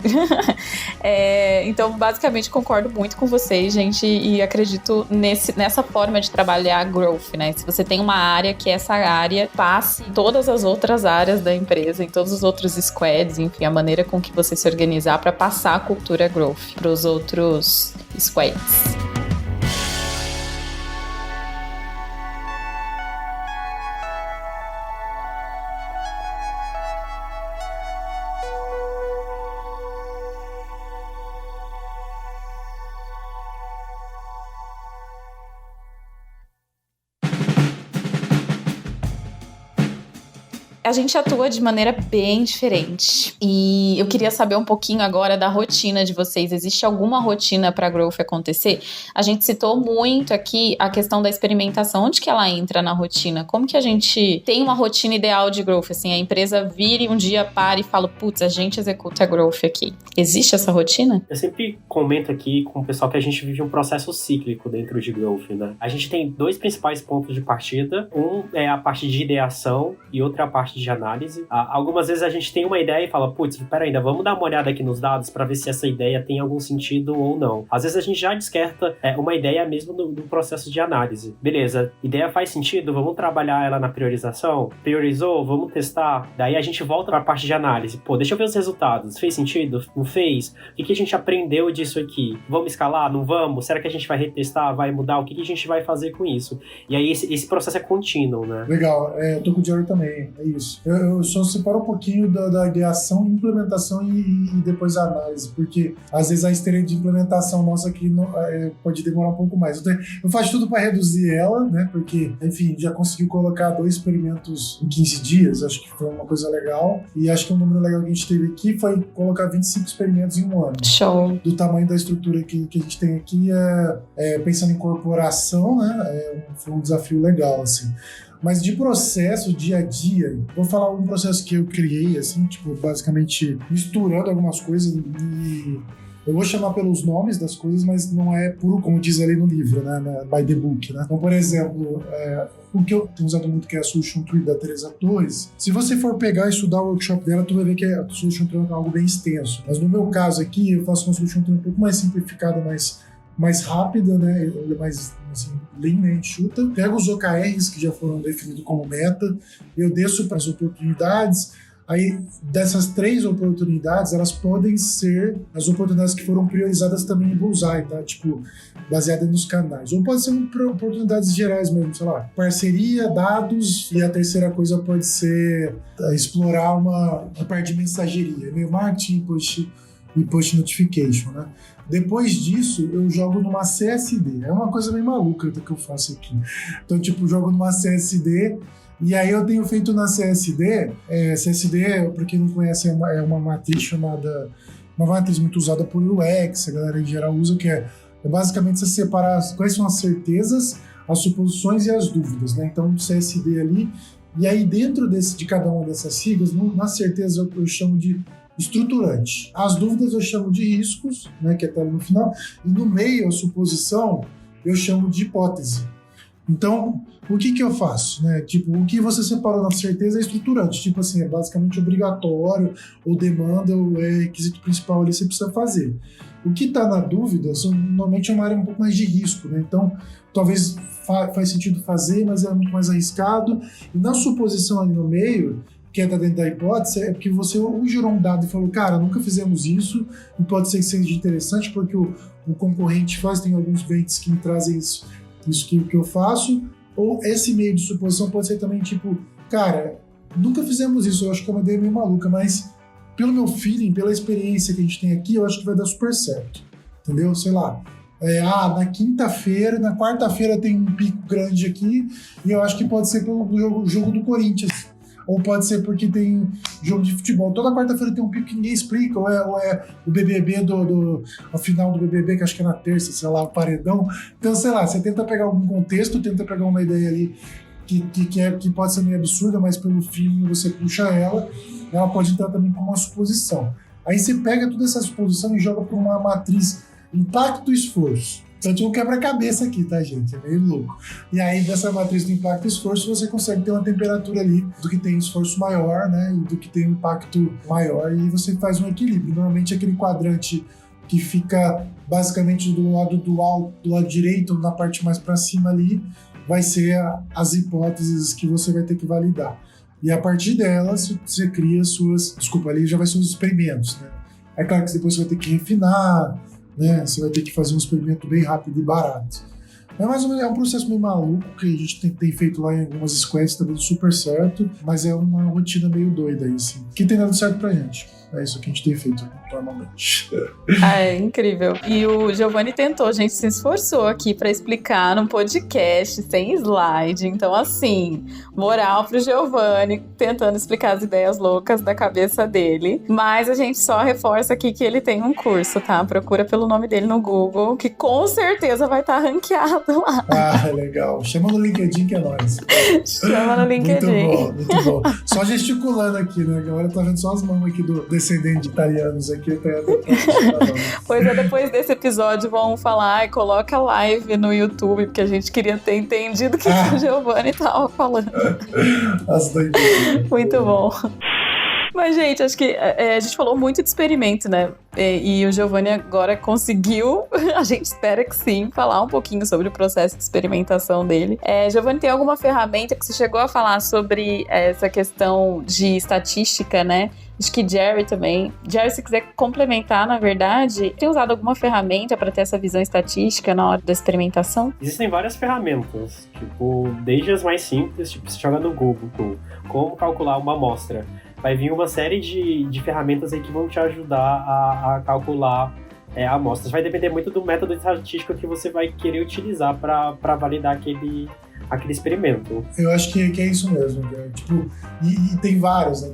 Então, basicamente, concordo muito com vocês, gente, e acredito nessa forma de trabalhar growth, né? Se você tem uma área que essa área passe em todas as outras áreas da empresa, em todos os outros squads, enfim, a maneira com que você se organizar para passar a cultura growth para os outros squads. A gente atua de maneira bem diferente. E eu queria saber um pouquinho agora da rotina de vocês. Existe alguma rotina para growth acontecer? A gente citou muito aqui a questão da experimentação. Onde que ela entra na rotina? Como que a gente tem uma rotina ideal de growth? Assim, a empresa vira e um dia para e fala, putz, a gente executa growth aqui. Existe essa rotina?
Eu sempre comento aqui com o pessoal que a gente vive um processo cíclico dentro de growth, né? A gente tem dois principais pontos de partida. Um é a parte de ideação e outro é a parte parte de análise. Algumas vezes a gente tem uma ideia e fala, putz, peraí, ainda vamos dar uma olhada aqui nos dados para ver se essa ideia tem algum sentido ou não. Às vezes a gente já descarta uma ideia mesmo no processo de análise. Beleza, ideia faz sentido? Vamos trabalhar ela na priorização? Priorizou? Vamos testar? Daí a gente volta para a parte de análise. Pô, deixa eu ver os resultados. Fez sentido? Não fez? O que a gente aprendeu disso aqui? Vamos escalar? Não vamos? Será que a gente vai retestar? Vai mudar? O que a gente vai fazer com isso? E aí esse processo é contínuo, né?
Legal, eu tô com o Jerry também, é isso. Eu só separo um pouquinho da ideação, implementação e depois a análise, porque às vezes a esteira de implementação nossa aqui pode demorar um pouco mais. Eu faço tudo para reduzir ela, né? Porque, enfim, já consegui colocar 2 experimentos em 15 dias, acho que foi uma coisa legal. E acho que um número legal que a gente teve aqui foi colocar 25 experimentos em um ano.
Show!
Do tamanho da estrutura que a gente tem aqui, pensando em corporação, né? Foi um desafio legal, assim. Mas de processo, dia a dia, vou falar um processo que eu criei, assim, tipo, basicamente misturando algumas coisas e eu vou chamar pelos nomes das coisas, mas não é puro, como diz ali no livro, né, by the book, né? Então, por exemplo, o que eu tenho usado muito, que é a Solution Tree da Teresa Torres. Se você for pegar e estudar o workshop dela, tu vai ver que a Solution Tree é algo bem extenso. Mas no meu caso aqui, eu faço uma Solution Tree um pouco mais simplificada, mais rápida, né, mais assim, lean, né, enxuta. Pego os OKRs que já foram definidos como meta, eu desço para as oportunidades. Aí, dessas 3 oportunidades, elas podem ser as oportunidades que foram priorizadas também em Bullseye, tá? Tipo, baseada nos canais. Ou pode ser oportunidades gerais mesmo, sei lá, parceria, dados, e a terceira coisa pode ser explorar uma parte de mensageria, e-mail marketing, push notification, né? Depois disso, eu jogo numa CSD. É uma coisa meio maluca do que eu faço aqui. Então, tipo, jogo numa CSD. E aí eu tenho feito na CSD, CSD, para quem não conhece, é uma matriz chamada, uma matriz muito usada por UX, a galera em geral usa, que é basicamente você separar quais são as certezas, as suposições e as dúvidas, né? Então, CSD ali, e aí dentro de cada uma dessas siglas, na certeza eu chamo de estruturante. As dúvidas eu chamo de riscos, né, que é até no final, e no meio, a suposição, eu chamo de hipótese. Então, o que eu faço? Né? Tipo, o que você separou na certeza é estruturante. Tipo assim, é basicamente obrigatório, ou demanda, ou é requisito principal ali, você precisa fazer. O que está na dúvida, normalmente é uma área um pouco mais de risco, né? Então, talvez faz sentido fazer, mas é muito mais arriscado. E na suposição ali no meio, que está dentro da hipótese, é porque você gerou um dado e falou, cara, nunca fizemos isso, e pode ser que seja interessante, porque o concorrente faz, tem alguns clientes que me trazem isso que eu faço, ou esse meio de suposição pode ser também tipo, cara, nunca fizemos isso, eu acho que é uma ideia meio maluca, mas pelo meu feeling, pela experiência que a gente tem aqui, eu acho que vai dar super certo, entendeu? Sei lá, na quinta-feira, na quarta-feira tem um pico grande aqui, e eu acho que pode ser pelo jogo do Corinthians, ou pode ser porque tem jogo de futebol. Toda quarta-feira tem um pico que ninguém explica, ou é o BBB a final do BBB, que acho que é na terça, sei lá, o paredão. Então, sei lá, você tenta pegar algum contexto, tenta pegar uma ideia ali que pode ser meio absurda, mas pelo filme você puxa ela pode entrar também como uma suposição. Aí você pega toda essa suposição e joga para uma matriz impacto e esforço. Então tinha um quebra-cabeça aqui, tá, gente? É meio louco. E aí, dessa matriz do impacto e esforço, você consegue ter uma temperatura ali do que tem esforço maior, né? E do que tem impacto maior, e você faz um equilíbrio. Normalmente, aquele quadrante que fica basicamente do lado direito, na parte mais para cima ali, vai ser as hipóteses que você vai ter que validar. E a partir delas, você cria ali já vai ser os experimentos, né? É claro que depois você vai ter que refinar, né? Você vai ter que fazer um experimento bem rápido e barato. É mais ou menos, é um processo meio maluco que a gente tem feito lá em algumas squads, tá dando super certo, mas é uma rotina meio doida aí, assim, que tem dado certo pra gente. É isso que a gente tem feito normalmente.
É incrível. E o Giovanni tentou, a gente se esforçou aqui pra explicar num podcast sem slide. Então, assim, moral pro Giovanni tentando explicar as ideias loucas da cabeça dele. Mas a gente só reforça aqui que ele tem um curso, tá? Procura pelo nome dele no Google, que com certeza vai estar ranqueado lá.
Ah, legal. Chama no LinkedIn que é nóis.
Chama no LinkedIn.
Muito bom, muito bom. Só gesticulando aqui, né? A galera tá vendo só as mãos aqui do descendente de italianos aqui,
Pois é, depois desse episódio vão falar e coloca live no YouTube, porque a gente queria ter entendido o que o Giovanni tava falando.
As doideiras.
Muito bom. Mas, gente, acho que a gente falou muito de experimento, né? E o Giovanni agora conseguiu, a gente espera que sim, falar um pouquinho sobre o processo de experimentação dele. Giovanni, tem alguma ferramenta que você chegou a falar sobre essa questão de estatística, né? Acho que Jerry também. Jerry, se quiser complementar, na verdade, tem usado alguma ferramenta para ter essa visão estatística na hora da experimentação?
Existem várias ferramentas, tipo, desde as mais simples, tipo, você joga no Google, como calcular uma amostra. Vai vir uma série de ferramentas aí que vão te ajudar a calcular a amostra. Vai depender muito do método estatístico que você vai querer utilizar para validar aquele experimento.
Eu acho que é isso mesmo, né? Tipo, e tem vários, né?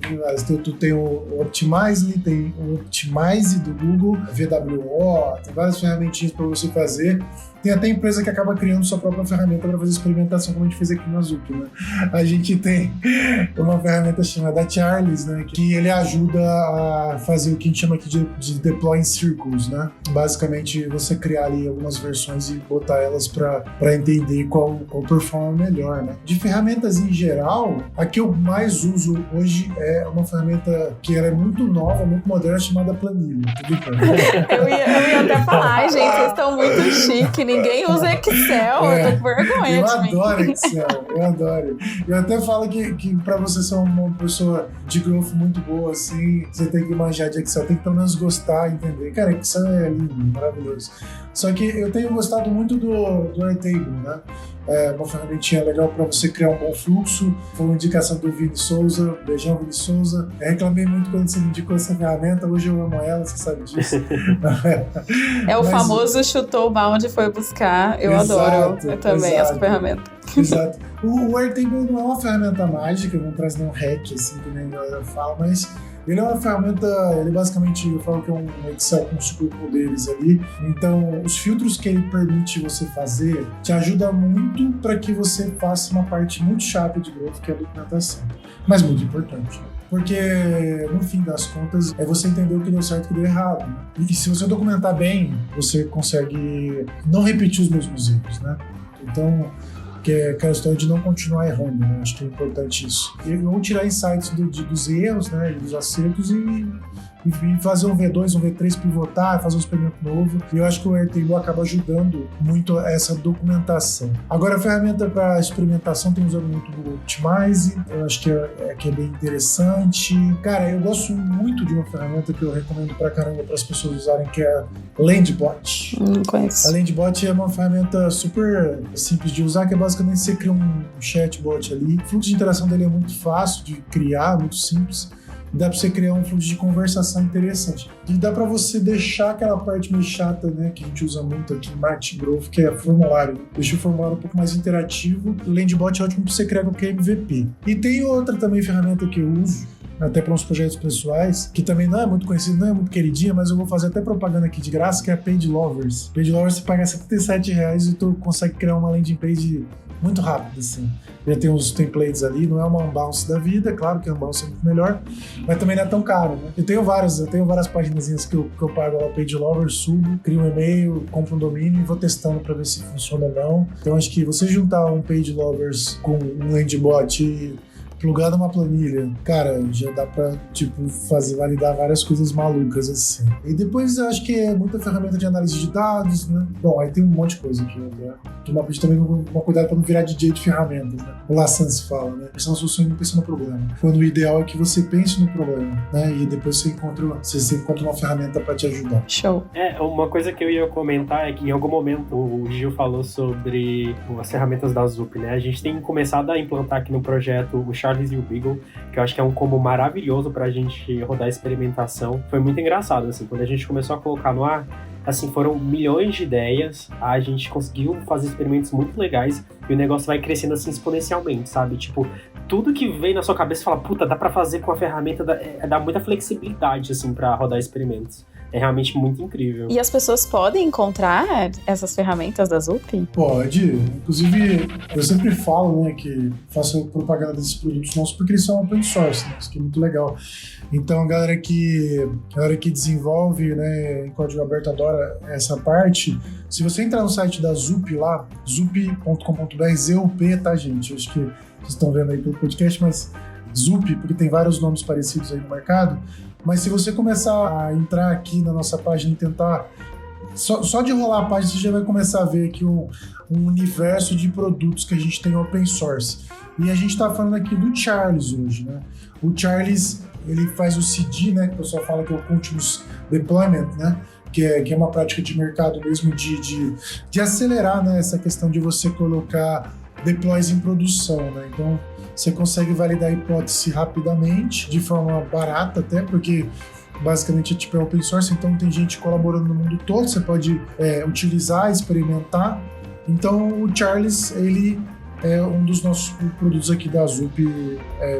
Tu tem o Optimizely, tem o Optimize do Google, VWO, tem várias ferramentinhas para você fazer. Tem até empresa que acaba criando sua própria ferramenta para fazer experimentação, como a gente fez aqui no Azup, né? A gente tem uma ferramenta chamada Charles, né? Que ele ajuda a fazer o que a gente chama aqui de deploy in circles, né? Basicamente, você criar ali algumas versões e botar elas para entender qual performa melhor, né? De ferramentas em geral, a que eu mais uso hoje é uma ferramenta que ela é muito nova, muito moderna, chamada Planilha.
Eu ia até falar, gente, vocês estão muito chique, ninguém usa Excel, eu tô com vergonha
eu
de mim.
adoro Excel, eu adoro. Eu até falo que pra você ser uma pessoa de growth muito boa, assim, você tem que manjar de Excel, tem que pelo menos gostar, entender. Cara, Excel é lindo, maravilhoso. Só que eu tenho gostado muito do Airtable, né? É uma ferramentinha legal para você criar um bom fluxo. Foi uma indicação do Vini Souza, beijão Vini Souza. Eu reclamei muito quando você me indicou essa ferramenta, hoje eu amo ela, você sabe disso.
É o famoso chutou o balde e foi buscar. Eu adoro também essa ferramenta.
Exato. O Airtable não é uma ferramenta mágica, não traz nenhum hack, assim, que nem a galera fala, mas ele é uma ferramenta, ele basicamente, eu falo que é um Excel com superpoderes ali. Então, os filtros que ele permite você fazer te ajuda muito para que você faça uma parte muito chata de growth, que é a documentação. Mas muito importante. Porque, no fim das contas, é você entender o que deu certo e o que deu errado. Né? E se você documentar bem, você consegue não repetir os mesmos erros, né? Então, que é aquela história de não continuar errando, né? Acho que é importante isso. E vamos tirar insights dos erros, né, e dos acertos e fazer um V2, um V3, pivotar, fazer um experimento novo. E eu acho que o Airtable acaba ajudando muito essa documentação. Agora, a ferramenta para experimentação tem usado muito o Optimize, eu acho que é bem interessante. Cara, eu gosto muito de uma ferramenta que eu recomendo pra caramba para as pessoas usarem, que é a Landbot.
Não conheço.
A Landbot é uma ferramenta super simples de usar, que é basicamente você cria um chatbot ali. O fluxo de interação dele é muito fácil de criar, muito simples. Dá pra você criar um fluxo de conversação interessante. E dá pra você deixar aquela parte meio chata, né, que a gente usa muito aqui em Marketing Growth, que é formulário. Deixa o formulário um pouco mais interativo. O Landbot é ótimo pra você criar qualquer MVP. E tem outra também ferramenta que eu uso, até para uns projetos pessoais, que também não é muito conhecida, não é muito queridinha, mas eu vou fazer até propaganda aqui de graça, que é a Page Lovers. Page Lovers você paga R$77 e tu consegue criar uma landing page muito rápido, assim. Já tem uns templates ali, não é uma Unbounce da vida, claro que a Unbounce é muito melhor, mas também não é tão caro, né? Eu tenho várias paginazinhas que eu pago lá, Page Lovers, subo, crio um e-mail, compro um domínio e vou testando para ver se funciona ou não. Então acho que você juntar um Page Lovers com um Landbot e plugar numa planilha, cara, já dá pra, tipo, validar várias coisas malucas, assim. E depois eu acho que é muita ferramenta de análise de dados, né? Bom, aí tem um monte de coisa aqui, né? Tomar também uma cuidado pra não virar DJ de ferramentas, né? O Lassan se fala, né? Pensar na solução e não pensar no problema. Quando o ideal é que você pense no problema, né? E depois você encontra uma ferramenta pra te ajudar.
Show.
Uma coisa que eu ia comentar é que em algum momento o Gil falou sobre as ferramentas da Zup, né? A gente tem começado a implantar aqui no projeto o Charles e o Beagle, que eu acho que é um combo maravilhoso pra gente rodar a experimentação. Foi muito engraçado, assim, quando a gente começou a colocar no ar, assim, foram milhões de ideias, a gente conseguiu fazer experimentos muito legais e o negócio vai crescendo assim exponencialmente, sabe? Tipo, tudo que vem na sua cabeça fala, puta, dá pra fazer com a ferramenta, dá muita flexibilidade, assim, pra rodar experimentos. É realmente muito incrível.
E as pessoas podem encontrar essas ferramentas da Zup?
Pode. Inclusive, eu sempre falo, né, que faço propaganda desses produtos nossos porque eles são open source, né? Isso que é muito legal. Então, a galera que desenvolve, né, em código aberto adora essa parte. Se você entrar no site da Zup lá, zup.com.br, ZUP, tá, gente? Eu acho que vocês estão vendo aí pelo podcast, mas Zup, porque tem vários nomes parecidos aí no mercado. Mas se você começar a entrar aqui na nossa página e tentar... Só de rolar a página, você já vai começar a ver aqui um universo de produtos que a gente tem open source. E a gente está falando aqui do Charles hoje, né? O Charles, ele faz o CD, né? Que o pessoal fala que é o Continuous Deployment, né? Que é uma prática de mercado mesmo de acelerar, né, essa questão de você colocar deploys em produção, né? Então, você consegue validar a hipótese rapidamente, de forma barata até, porque basicamente é open source, então tem gente colaborando no mundo todo, você pode utilizar, experimentar. Então, o Charles, ele é um dos nossos produtos aqui da Zup,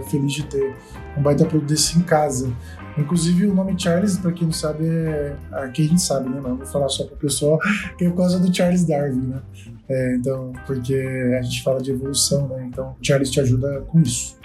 feliz de ter um baita produto desse em casa. Inclusive, o nome Charles, para quem não sabe, aqui a gente sabe, né? Mas eu vou falar só para o pessoal, que é por causa do Charles Darwin, né? Então, porque a gente fala de evolução, né? Então, o Charles te ajuda com isso.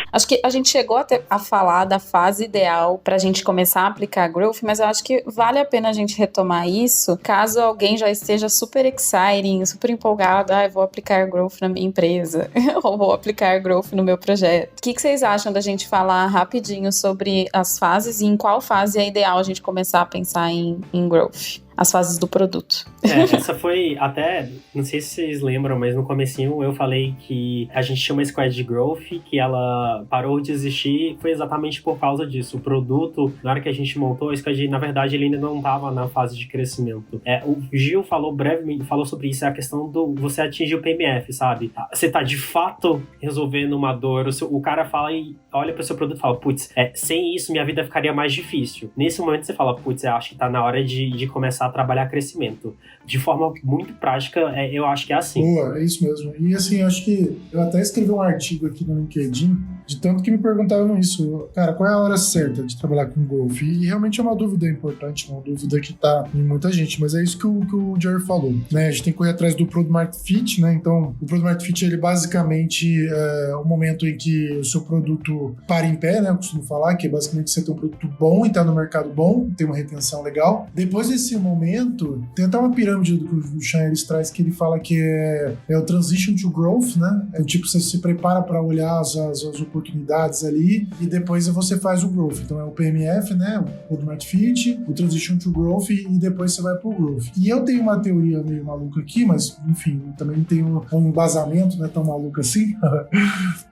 Acho que a gente chegou até a falar da fase ideal pra gente começar a aplicar Growth, mas eu acho que vale a pena a gente retomar isso caso alguém já esteja super exciting, super empolgado, vou aplicar Growth na minha empresa, ou vou aplicar Growth no meu projeto. O que vocês acham da gente falar rapidinho sobre as fases e em qual fase é ideal a gente começar a pensar em Growth? As fases do produto.
Essa foi até, não sei se vocês lembram, mas no comecinho eu falei que a gente tinha uma squad de growth, que ela parou de existir, foi exatamente por causa disso. O produto, na hora que a gente montou, a squad, na verdade, ele ainda não estava na fase de crescimento. O Gil falou brevemente, falou sobre isso, é a questão do você atingir o PMF, sabe? Você tá de fato resolvendo uma dor, o cara fala e olha pro seu produto e fala, putz, sem isso minha vida ficaria mais difícil. Nesse momento você fala, putz, eu acho que tá na hora de começar a trabalhar crescimento. De forma muito prática, eu acho que é assim.
Boa, é isso mesmo. E assim, eu acho que eu até escrevi um artigo aqui no LinkedIn, de tanto que me perguntavam isso. Cara, qual é a hora certa de trabalhar com Growth? E realmente é uma dúvida importante, uma dúvida que tá em muita gente, mas é isso que o Jerry falou, né? A gente tem que correr atrás do Product Market Fit, né? Então, o Product Market Fit, ele basicamente é o momento em que o seu produto para em pé, né? Eu costumo falar que basicamente você tem um produto bom e tá no mercado bom, tem uma retenção legal. Depois desse momento, tem até uma pirâmide do que o Sean traz, que ele fala que é o Transition to Growth, né? É tipo, você se prepara para olhar as oportunidades ali e depois você faz o Growth. Então é o PMF, né? O Product Market Fit, o Transition to Growth e depois você vai pro Growth. E eu tenho uma teoria meio maluca aqui, mas enfim, também tenho um embasamento, né? Tão maluco assim.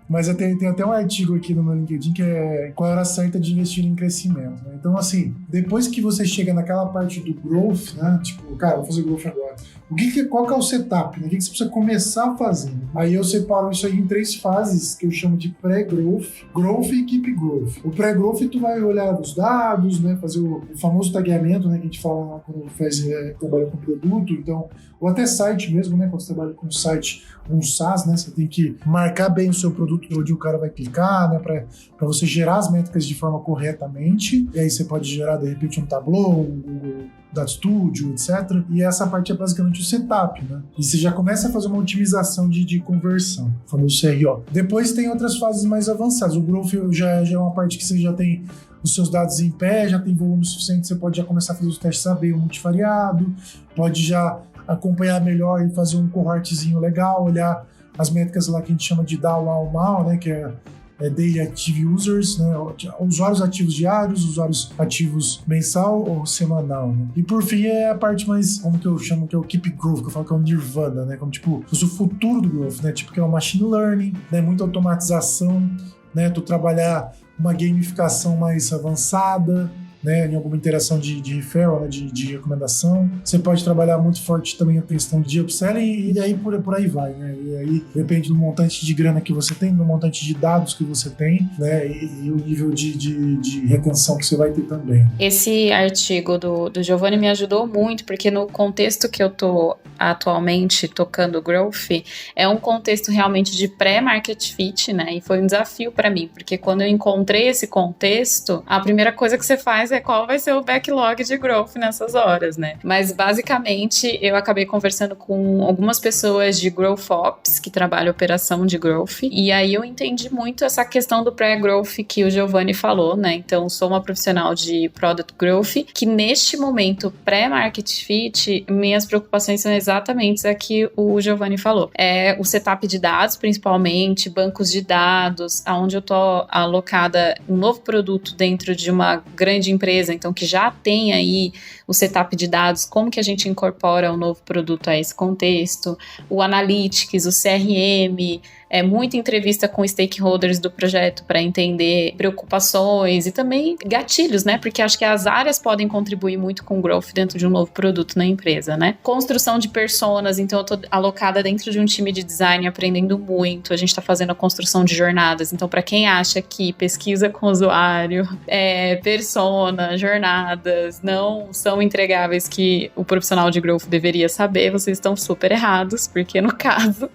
Mas eu tenho até um artigo aqui no meu LinkedIn que é qual a hora certa de investir em crescimento, né? Então, assim, depois que você chega naquela parte do growth, né? Tipo, cara, vou fazer growth agora. Qual que é o setup, né? O que você precisa começar a fazer? Aí eu separo isso aí em 3 fases que eu chamo de pré-growth, growth e keep growth. O pré-growth tu vai olhar os dados, né? Fazer o famoso tagueamento, né? Que a gente fala quando trabalha com produto, então, ou até site mesmo, né? Quando você trabalha com site, um SaaS, né? Você tem que marcar bem o seu produto onde o cara vai clicar, né? Para você gerar as métricas de forma corretamente. E aí você pode gerar, de repente, um Tableau, um Google Data Studio, etc. E essa parte é basicamente o setup, né? E você já começa a fazer uma otimização de conversão, o famoso CRO. Depois tem outras fases mais avançadas. O Growth já é uma parte que você já tem os seus dados em pé, já tem volume suficiente, você pode já começar a fazer os testes AB, o multivariado, pode já acompanhar melhor e fazer um cohortzinho legal, olhar as métricas lá que a gente chama de DAO, LAO, MAO, né, que é Daily Active Users, né, usuários ativos diários, usuários ativos mensal ou semanal, né. E por fim é a parte mais, como que eu chamo, que é o Keep Growth, que eu falo que é o Nirvana, né, como tipo, o futuro do Growth, né, tipo que é o Machine Learning, né, muita automatização, né, tu trabalhar uma gamificação mais avançada, né, em alguma interação de referral, né, de recomendação. Você pode trabalhar muito forte também a questão de upselling e aí por aí vai, né? E aí depende do montante de grana que você tem, do montante de dados que você tem, né, e o nível de retenção que você vai ter também.
Esse artigo do Giovanni me ajudou muito, porque no contexto que eu tô atualmente tocando Growth, é um contexto realmente de pré-market fit, né, e foi um desafio para mim, porque quando eu encontrei esse contexto, a primeira coisa que você faz é qual vai ser o backlog de Growth nessas horas, né, mas basicamente eu acabei conversando com algumas pessoas de Growth Ops, que trabalham operação de Growth, e aí eu entendi muito essa questão do pré-Growth que o Giovanni falou, né, então sou uma profissional de Product Growth, que neste momento pré-market fit, minhas preocupações são exatamente a que o Giovanni falou. É o setup de dados, principalmente, bancos de dados, onde eu tô alocada um novo produto dentro de uma grande empresa, então que já tem aí o setup de dados, como que a gente incorpora um novo produto a esse contexto, o Analytics, o CRM, muita entrevista com stakeholders do projeto para entender preocupações e também gatilhos, né? Porque acho que as áreas podem contribuir muito com o growth dentro de um novo produto na empresa, né? Construção de personas, então eu tô alocada dentro de um time de design aprendendo muito, a gente tá fazendo a construção de jornadas, então para quem acha que pesquisa com o usuário, persona, jornadas não são entregáveis que o profissional de growth deveria saber, vocês estão super errados, porque no caso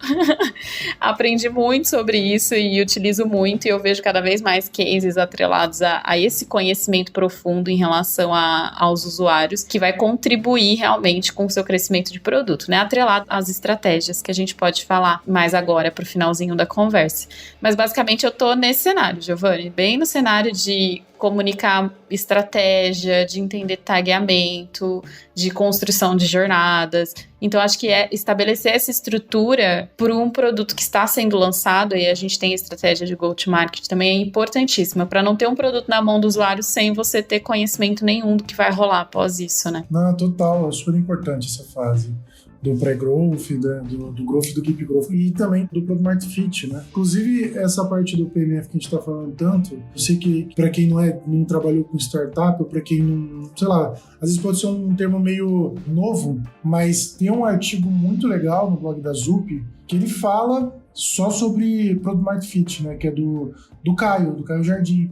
aprendi muito sobre isso e utilizo muito, e eu vejo cada vez mais cases atrelados a esse conhecimento profundo em relação aos usuários, que vai contribuir realmente com o seu crescimento de produto, né? Atrelado às estratégias que a gente pode falar mais agora pro finalzinho da conversa. Mas basicamente eu tô nesse cenário, Giovanni, bem no cenário de comunicar estratégia, de entender tagueamento, de construção de jornadas. Então, acho que estabelecer essa estrutura por um produto que está sendo lançado, e a gente tem a estratégia de go-to-market também, é importantíssima, para não ter um produto na mão do usuário sem você ter conhecimento nenhum do que vai rolar após isso, né?
Não, total, é super importante essa fase do pré-growth, do growth, do keep growth e também do product market fit, né? Inclusive, essa parte do PMF que a gente tá falando tanto, eu sei que para quem não trabalhou com startup, ou para quem não, sei lá, às vezes pode ser um termo meio novo, mas tem um artigo muito legal no blog da Zup, que ele fala só sobre product market fit, né? Que é do Caio Jardim,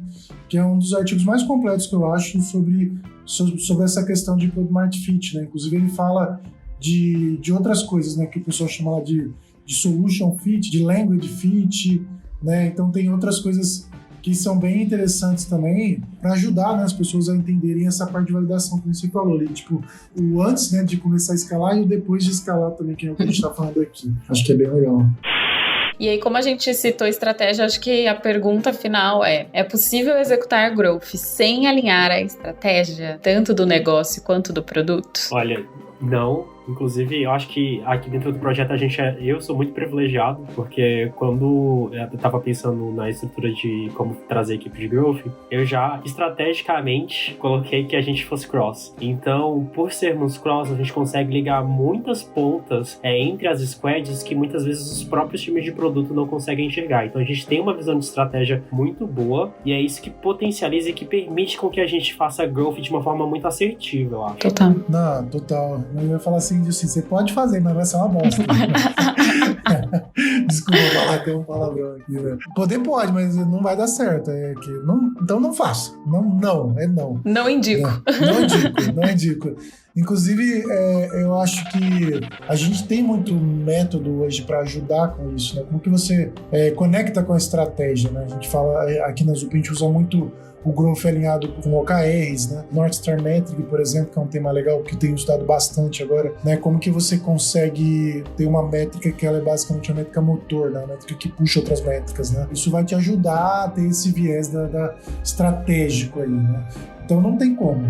que é um dos artigos mais completos que eu acho sobre essa questão de product market fit, né? Inclusive, ele fala de outras coisas, né, que o pessoal chama lá de solution fit, de language fit, né, então tem outras coisas que são bem interessantes também para ajudar, né, as pessoas a entenderem essa parte de validação que você falou ali, tipo, o antes, né, de começar a escalar e o depois de escalar também, que é o que a gente tá falando aqui. Acho que é bem legal.
E aí, como a gente citou estratégia, acho que a pergunta final é possível executar growth sem alinhar a estratégia, tanto do negócio quanto do produto?
Olha, não. Inclusive, eu acho que aqui dentro do projeto eu sou muito privilegiado, porque quando eu estava pensando na estrutura de como trazer a equipe de growth, eu já estrategicamente coloquei que a gente fosse cross. Então, por sermos cross, a gente consegue ligar muitas pontas entre as squads que muitas vezes os próprios times de produto não conseguem enxergar. Então, a gente tem uma visão de estratégia muito boa e é isso que potencializa e que permite com que a gente faça growth de uma forma muito assertiva, eu acho.
Total.
Não, total. Eu ia falar assim, você pode fazer, mas vai ser uma bosta. Desculpa falar, tem um palavrão aqui, né? Poder pode, mas não vai dar certo. Então não faça. Não.
Não indico.
Não indico. Inclusive, eu acho que a gente tem muito método hoje para ajudar com isso, né? Como que você conecta com a estratégia, né? A gente fala, aqui na Zup, a gente usa muito o growth alinhado com OKRs, né? North Star Metric, por exemplo, que é um tema legal que eu tenho estudado bastante agora, né? Como que você consegue ter uma métrica que ela é basicamente uma métrica motor, né? Uma métrica que puxa outras métricas, né? Isso vai te ajudar a ter esse viés da estratégico aí, né? Então não tem como.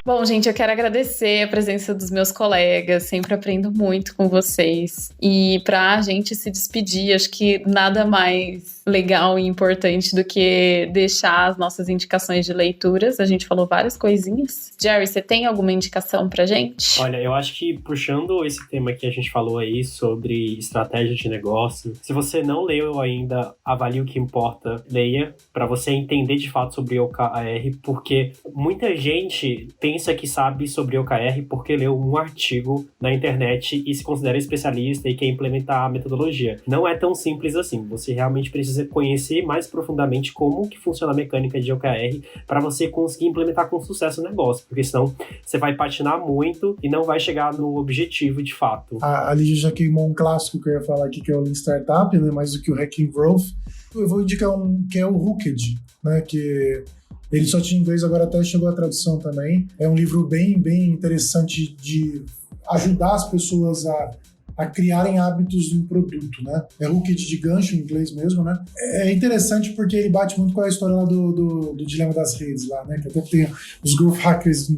Bom, gente, eu quero agradecer a presença dos meus colegas, sempre aprendo muito com vocês. E pra gente se despedir, acho que nada mais legal e importante do que deixar as nossas indicações de leituras. A gente falou várias coisinhas. Jerry, você tem alguma indicação pra gente?
Olha, eu acho que puxando esse tema que a gente falou aí sobre estratégia de negócio, se você não leu ainda Avalie o que Importa, leia, para você entender de fato sobre OKR, porque muita gente pensa que sabe sobre OKR porque leu um artigo na internet e se considera especialista e quer implementar a metodologia. Não é tão simples assim. Você realmente precisa conhecer mais profundamente como que funciona a mecânica de OKR para você conseguir implementar com sucesso o negócio, porque senão você vai patinar muito e não vai chegar no objetivo de fato.
A Lígia já queimou um clássico que eu ia falar aqui, que é o Lean Startup, né? Mais do que o Hacking Growth. Eu vou indicar um que é o Hooked, né? Que ele só tinha inglês, agora até chegou a tradução também. É um livro bem, bem interessante de ajudar as pessoas a criarem hábitos em produto, né? É Hooked de gancho em inglês mesmo, né? É interessante porque ele bate muito com a história lá do dilema das redes lá, né? Que até tem os growth hackers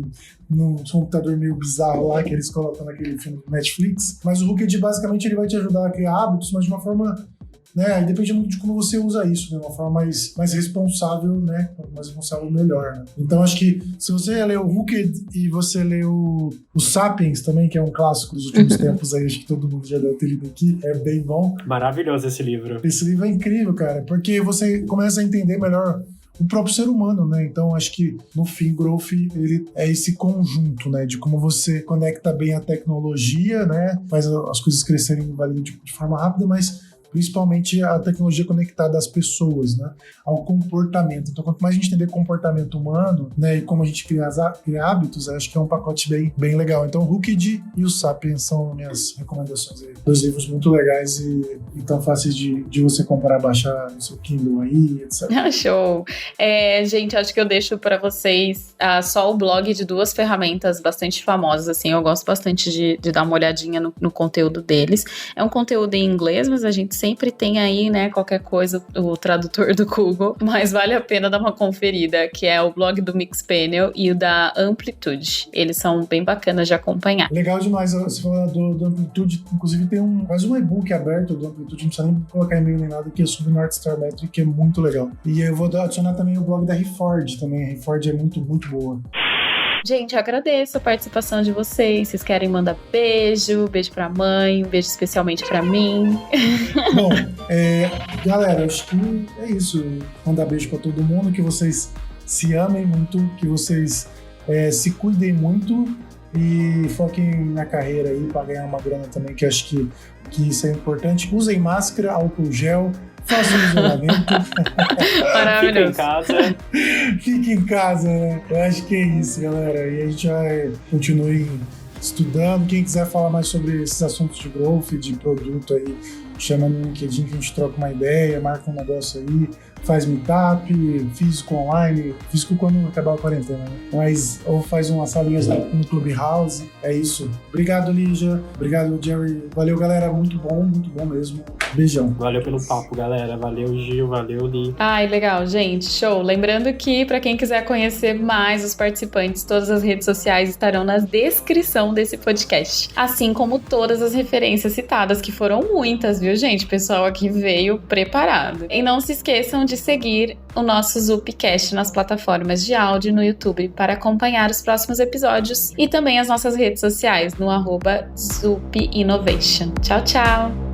num computador meio bizarro lá que eles colocam naquele filme do Netflix. Mas o Hooked, basicamente, ele vai te ajudar a criar hábitos, mas de uma forma, né? Depende muito de como você usa isso, né? Uma forma mais responsável, né? Mais responsável, melhor, né? Então, acho que se você leu o Hooked e você leu o Sapiens também, que é um clássico dos últimos tempos aí, acho que todo mundo já deve ter lido aqui, é bem bom.
Maravilhoso esse livro.
Esse livro é incrível, cara, porque você começa a entender melhor o próprio ser humano, né? Então, acho que, no fim, Growth, ele é esse conjunto, né? De como você conecta bem a tecnologia, né? Faz as coisas crescerem de forma rápida, mas principalmente a tecnologia conectada às pessoas, né? Ao comportamento. Então, quanto mais a gente entender comportamento humano, né? E como a gente cria hábitos, acho que é um pacote bem legal. Então, o Hooked e o Sapiens são minhas recomendações aí. Dois livros muito legais e tão fáceis de você comprar, baixar no seu Kindle aí, etc.
Show! Gente, acho que eu deixo para vocês só o blog de duas ferramentas bastante famosas, assim. Eu gosto bastante de dar uma olhadinha no conteúdo deles. É um conteúdo em inglês, mas a gente sempre tem aí, né, qualquer coisa, o tradutor do Google, mas vale a pena dar uma conferida, que é o blog do Mixpanel e o da Amplitude. Eles são bem bacanas de acompanhar.
Legal demais, você falou do Amplitude, inclusive tem mais um e-book aberto do Amplitude, não precisa nem colocar e-mail nem nada, que é sobre North Star Metric, que é muito legal. E eu vou adicionar também o blog da Reforge também, a Reforge é muito, muito boa.
Gente, eu agradeço a participação de vocês. Vocês querem mandar beijo pra mãe, um beijo especialmente pra mim.
Bom, galera, acho que é isso. Mandar beijo pra todo mundo, que vocês se amem muito, que vocês se cuidem muito e foquem na carreira aí pra ganhar uma grana também, que acho que isso é importante. Usem máscara, álcool gel, façam isolamento.
Maravilhoso.
Fica em casa.
Fique em casa, né? Eu acho que é isso, galera. E a gente vai continuar estudando. Quem quiser falar mais sobre esses assuntos de growth, de produto aí, chama no LinkedIn que a gente troca uma ideia, marca um negócio aí, faz meetup, físico online, físico quando acabar a quarentena, né? Mas, ou faz umas salinhas no Clubhouse. É isso. Obrigado, Lígia. Obrigado, Jerry. Valeu, galera. Muito bom mesmo. Beijão.
Valeu pelo papo, galera. Valeu, Gil. Valeu, Li.
Ai, legal, gente. Show. Lembrando que, pra quem quiser conhecer mais os participantes, todas as redes sociais estarão na descrição desse podcast. Assim como todas as referências citadas, que foram muitas, viu, gente? O pessoal aqui veio preparado. E não se esqueçam de seguir o nosso Zupcast nas plataformas de áudio no YouTube para acompanhar os próximos episódios e também as nossas redes sociais no @ZupInnovation. Tchau, tchau!